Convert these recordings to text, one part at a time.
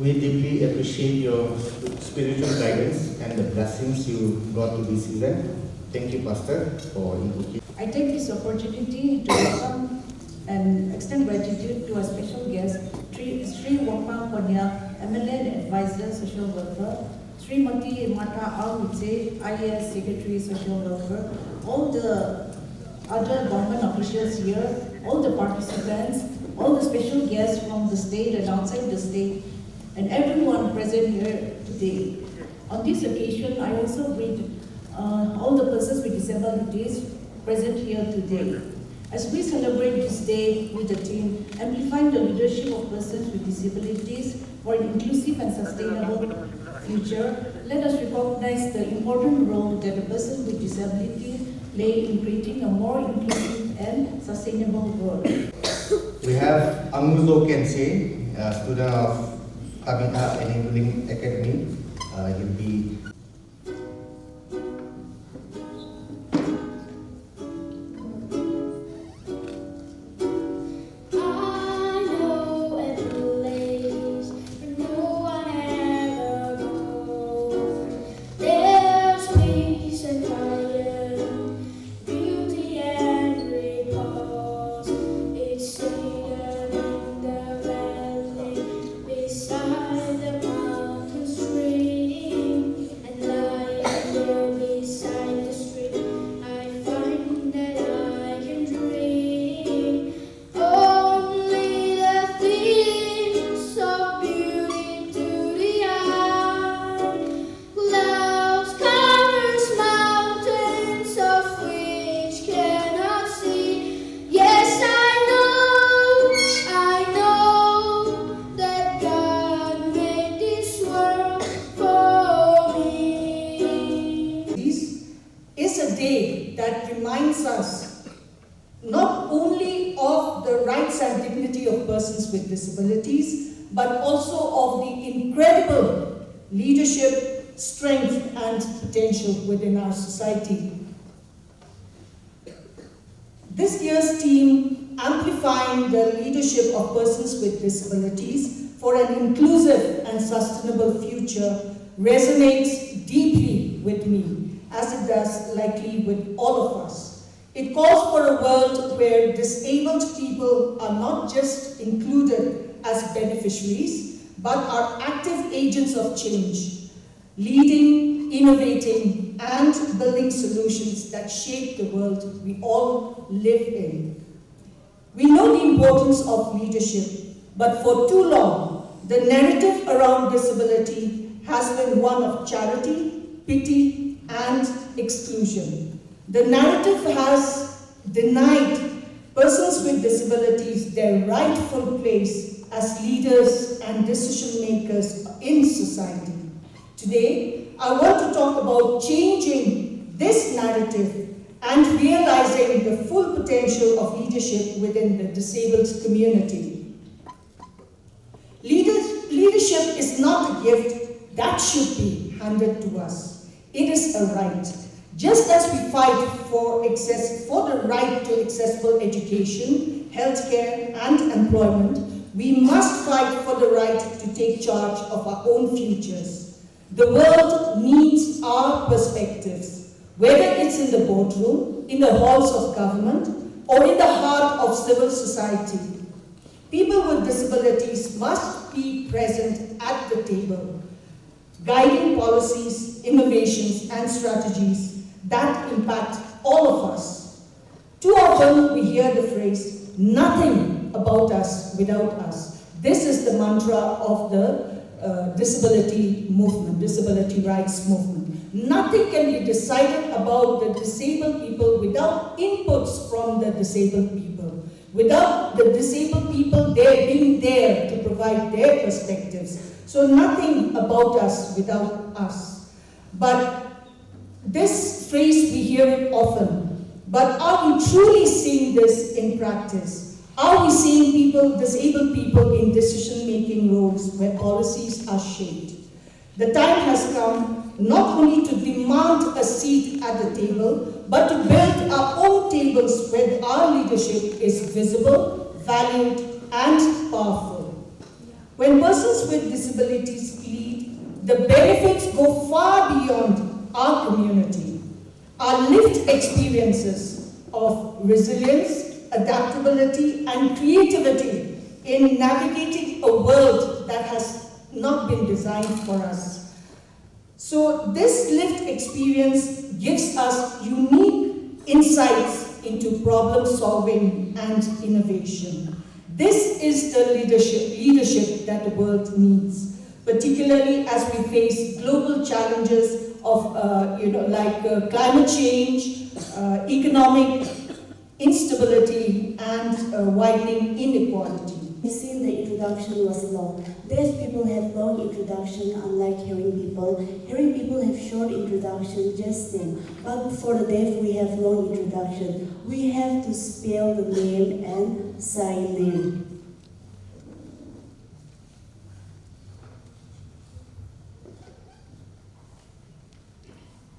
We deeply appreciate your spiritual guidance and the blessings you brought to this event. Thank you, Pastor, for input. I take this opportunity to welcome and extend gratitude to our special guest, Sri Wokma Ponya, MLA and Advisor, Social Welfare, Srimati Mata Al-Witse, IAS Secretary, Social Welfare, all the other government officials here, all the participants, all the special guests from the state and outside the state, and everyone present here today. On this occasion, I also greet all the persons with disabilities present here today. As we celebrate this day with the theme, Amplifying the Leadership of Persons with Disabilities for an Inclusive and Sustainable Future, let us recognize the important role that a person with disability play in creating a more inclusive and sustainable world. We have Amuzo Kensei, a student of Tabitha Enabling Academy. He'll be that reminds us not only of the rights and dignity of persons with disabilities, but also of the incredible leadership, strength, and potential within our society. This year's theme, Amplifying the Leadership of Persons with Disabilities for an Inclusive and Sustainable Future, resonates deeply with me, as it does likely with all of us. It calls for a world where disabled people are not just included as beneficiaries, but are active agents of change, leading, innovating, and building solutions that shape the world we all live in. We know the importance of leadership, but for too long, the narrative around disability has been one of charity, pity, and exclusion. The narrative has denied persons with disabilities their rightful place as leaders and decision makers in society. Today, I want to talk about changing this narrative and realizing the full potential of leadership within the disabled community. Leadership is not a gift that should be handed to us. It is a right. Just as we fight for the right to accessible education, healthcare, and employment, we must fight for the right to take charge of our own futures. The world needs our perspectives, whether it's in the boardroom, in the halls of government, or in the heart of civil society. People with disabilities must be present at the table, guiding policies, innovations, and strategies that impact all of us. Too often we hear the phrase, nothing about us without us. This is the mantra of the disability movement, disability rights movement. Nothing can be decided about the disabled people without inputs from the disabled people. Without the disabled people being there to provide their perspectives. So nothing about us without us. But this phrase, we hear it often. But are we truly seeing this in practice? Are we seeing disabled people in decision-making roles where policies are shaped? The time has come not only to demand a seat at the table, but to build our own tables where our leadership is visible, valued, and powerful. When persons with disabilities lead, the benefits go far beyond our community. Our lived experiences of resilience, adaptability, and creativity in navigating a world that has not been designed for us. So this lived experience gives us unique insights into problem solving and innovation. This is the leadership that the world needs, particularly as we face global challenges of climate change, economic instability, and widening inequality. You see, the introduction was long. Deaf people have long introduction, unlike hearing people. Hearing people have short introduction, just name. But for the deaf, we have long introduction. We have to spell the name and sign name.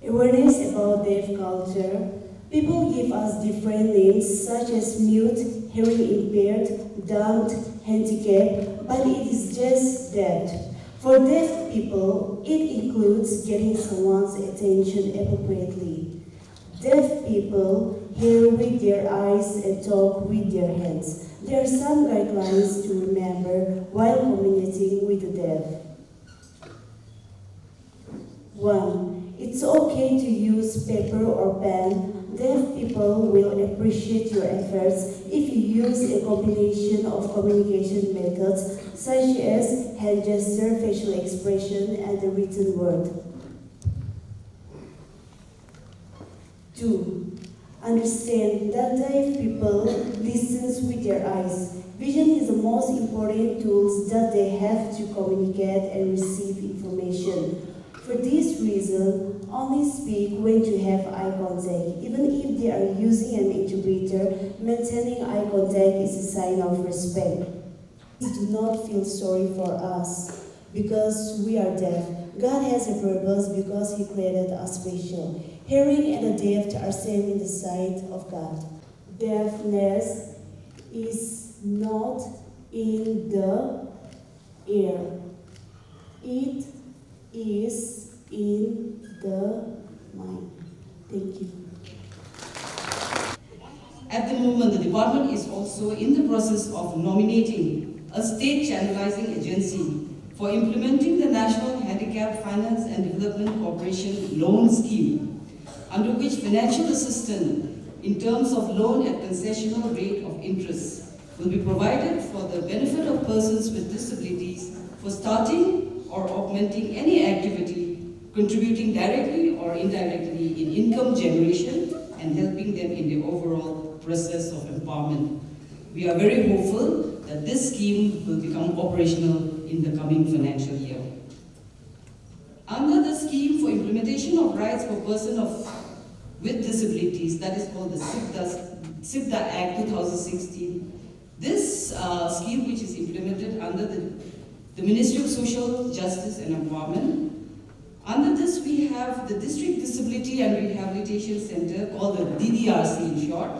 Awareness about deaf culture. People give us different names such as mute, hearing impaired, dumb, handicapped, but it is just that. For deaf people, it includes getting someone's attention appropriately. Deaf people hear with their eyes and talk with their hands. There are some guidelines to remember while communicating with the deaf. 1. It's okay to use paper or pen. Deaf people will appreciate your efforts if you use a combination of communication methods such as hand gesture, facial expression, and the written word. 2. Understand that deaf people listen with their eyes. Vision is the most important tools that they have to communicate and receive information. For this reason, only speak when you have eye contact. Even if they are using an interpreter, maintaining eye contact is a sign of respect. Please do not feel sorry for us because we are deaf. God has a purpose because He created us special. Hearing and the deaf are same in the sight of God. Deafness is not in the air. It is in the mind. Thank you. At the moment, the department is also in the process of nominating a state channelizing agency for implementing the National Handicap Finance and Development Corporation loan scheme, under which financial assistance in terms of loan at concessional rate of interest will be provided for the benefit of persons with disabilities for starting or augmenting any activity contributing directly or indirectly in income generation and helping them in the overall process of empowerment. We are very hopeful that this scheme will become operational in the coming financial year. Under the scheme for implementation of rights for persons with disabilities, that is called the SIPDA Act 2016, this scheme, which is implemented under the Ministry of Social Justice and Empowerment. Under this, we have the District Disability and Rehabilitation Center, called the DDRC in short,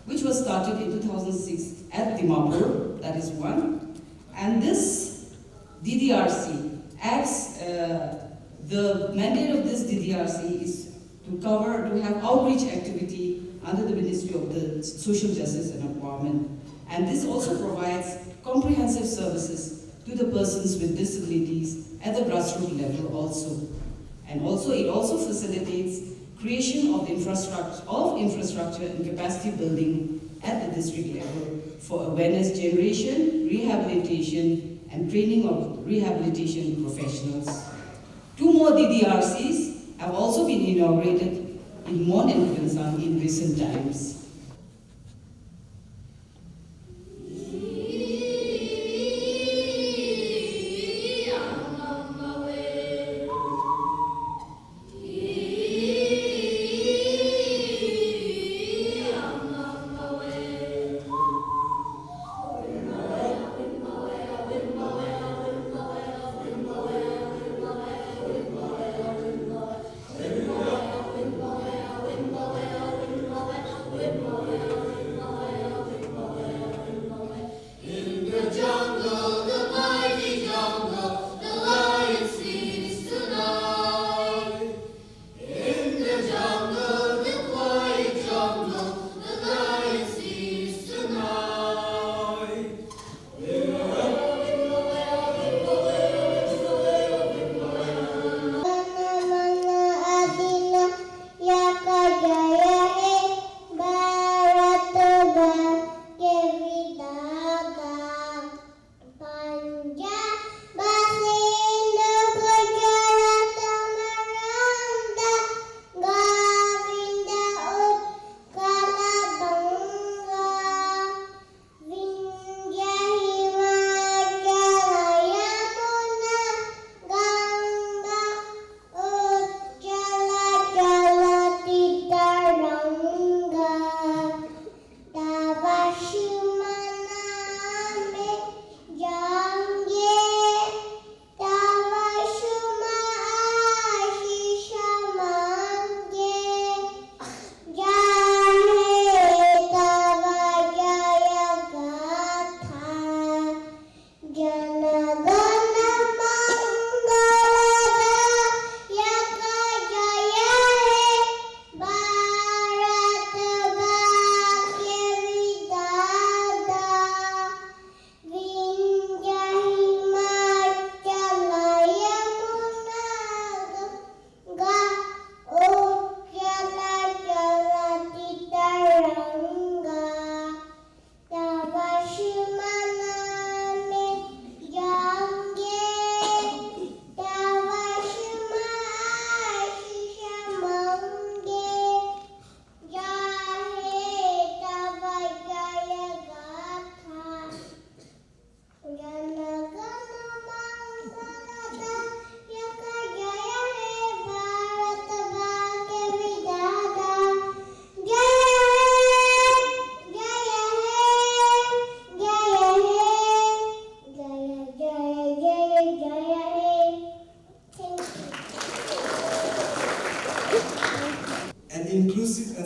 which was started in 2006 at Dimapur, that is one. And this DDRC acts, the mandate of this DDRC is to have outreach activity under the Ministry of the Social Justice and Empowerment. And this also provides comprehensive services to the persons with disabilities at the grassroots level also. And also, it also facilitates creation of infrastructure and capacity building at the district level for awareness generation, rehabilitation, and training of rehabilitation professionals. 2 more DDRCs have also been inaugurated in Mon and Kensang in recent times.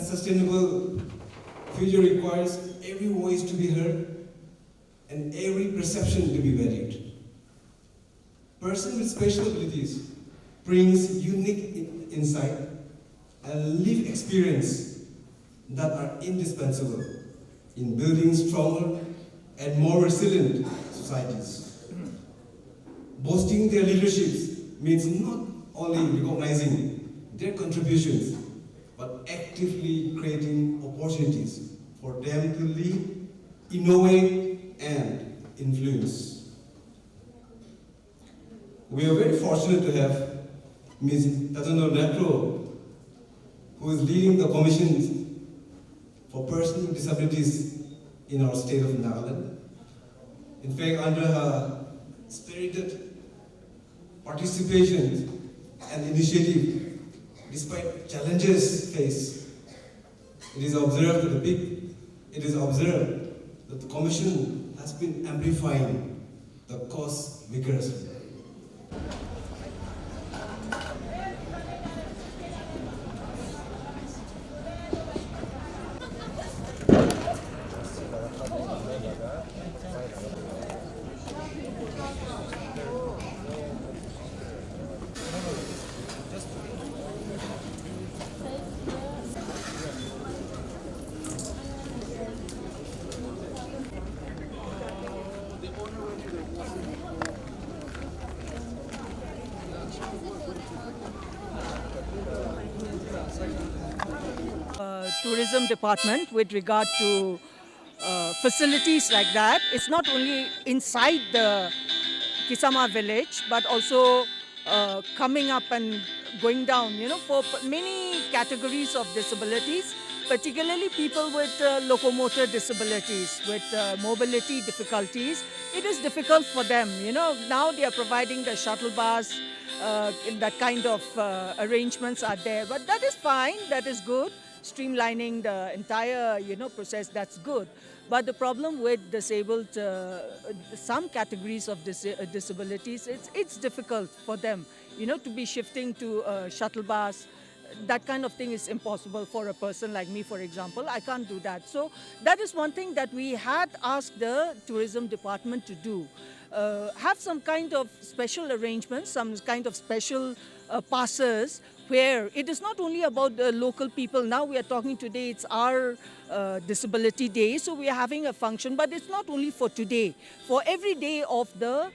sustainable future requires every voice to be heard and every perception to be valued. Person with special abilities brings unique insight and lived experience that are indispensable in building stronger and more resilient societies. Boasting their leaderships means not only recognizing their contributions, but actively creating opportunities for them to lead, innovate, and influence. We are very fortunate to have Ms. Tatono Natro, who is leading the commissions for persons with disabilities in our state of Nagaland. In fact, under her spirited participation and initiative, despite challenges faced, it is observed that the Commission has been amplifying the cause vigorously. Tourism department with regard to facilities like that. It's not only inside the Kisama village, but also coming up and going down, for many categories of disabilities, particularly people with locomotor disabilities, with mobility difficulties. It is difficult for them. Now they are providing the shuttle bus, that kind of arrangements are there. But that is fine, that is good. Streamlining the entire, process, that's good. But the problem with disabled, some categories of disabilities, it's difficult for them, to be shifting to a shuttle bus. That kind of thing is impossible for a person like me, for example. I can't do that. So that is one thing that we had asked the tourism department to do. Have some kind of special arrangements, some kind of special passes where it is not only about the local people. Now we are talking today, it's our disability day, so we are having a function, but it's not only for today. For every day of the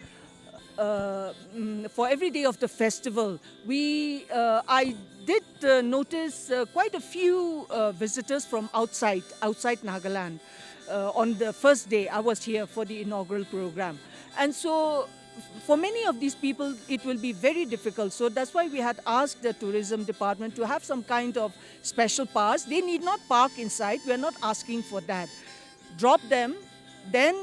festival, I did notice quite a few visitors from outside Nagaland. On the first day, I was here for the inaugural program. And so for many of these people, it will be very difficult. So that's why we had asked the tourism department to have some kind of special pass. They need not park inside. We're not asking for that. Drop them. Then,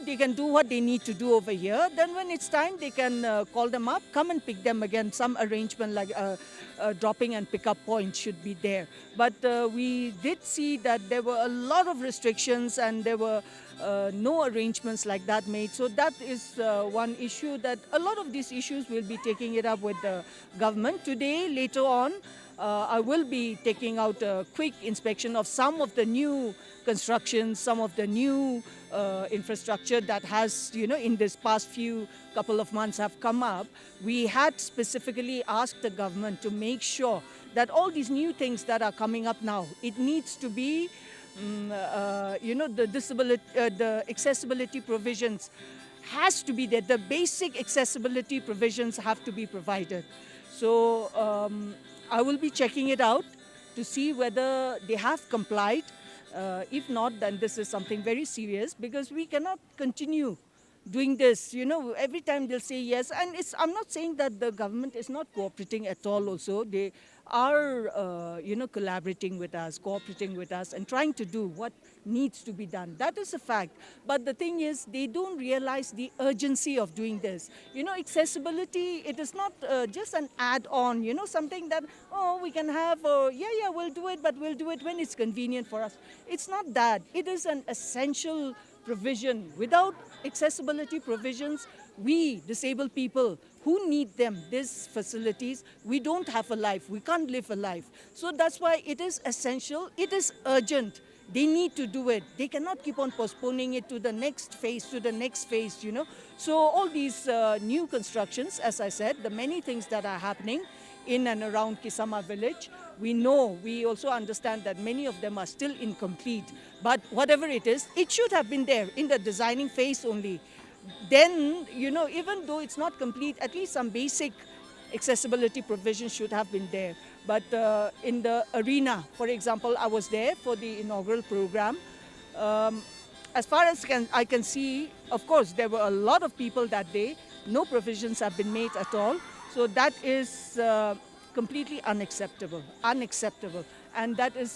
they can do what they need to do over here. Then when it's time, they can call them up, come and pick them again. Some arrangement like dropping and pick-up point should be there. But we did see that there were a lot of restrictions and there were no arrangements like that made. So that is one issue that a lot of these issues we'll be taking it up with the government. Today, later on, I will be taking out a quick inspection of some of the new constructions, some of the new infrastructure that has, in this past couple of months have come up. We had specifically asked the government to make sure that all these new things that are coming up now, it needs to be, the accessibility provisions has to be there. The basic accessibility provisions have to be provided. So I will be checking it out to see whether they have complied. If not, then this is something very serious because we cannot continue doing this. Every time they'll say yes. And I'm not saying that the government is not cooperating at all also. They are, collaborating with us, cooperating with us and trying to do what needs to be done. That is a fact. But the thing is, they don't realize the urgency of doing this. Accessibility, it is not just an add-on, something that, we can have, we'll do it, but we'll do it when it's convenient for us. It's not that. It is an essential provision. Without accessibility provisions, we disabled people who need them, these facilities, we don't have a life, we can't live a life. So that's why it is essential, it is urgent. They need to do it. They cannot keep on postponing it to the next phase, you know. So all these new constructions, as I said, the many things that are happening in and around Kisama village, we also understand that many of them are still incomplete. But whatever it is, it should have been there in the designing phase only. Then, you know, even though it's not complete, at least some basic accessibility provisions should have been there. But in the arena, for example, I was there for the inaugural program. As far as I can see, of course, there were a lot of people that day. No provisions have been made at all. So that is completely unacceptable. And that is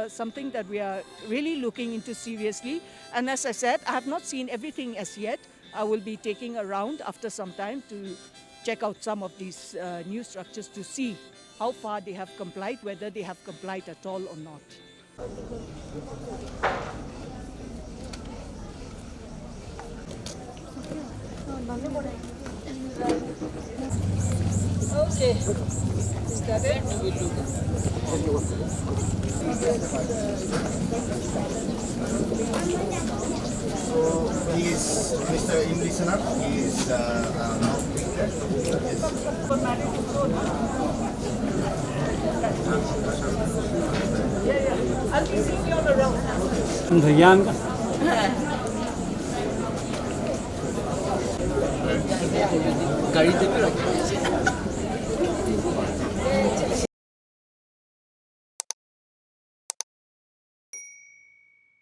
something that we are really looking into seriously. And as I said, I have not seen everything as yet. I will be taking a round after some time to check out some of these new structures to see how far they have complied, whether they have complied at all or not. Okay, is that it? So he is Mr. Imri Sanap. He is now I'll be seeing you all around. thời gian গাড়িতে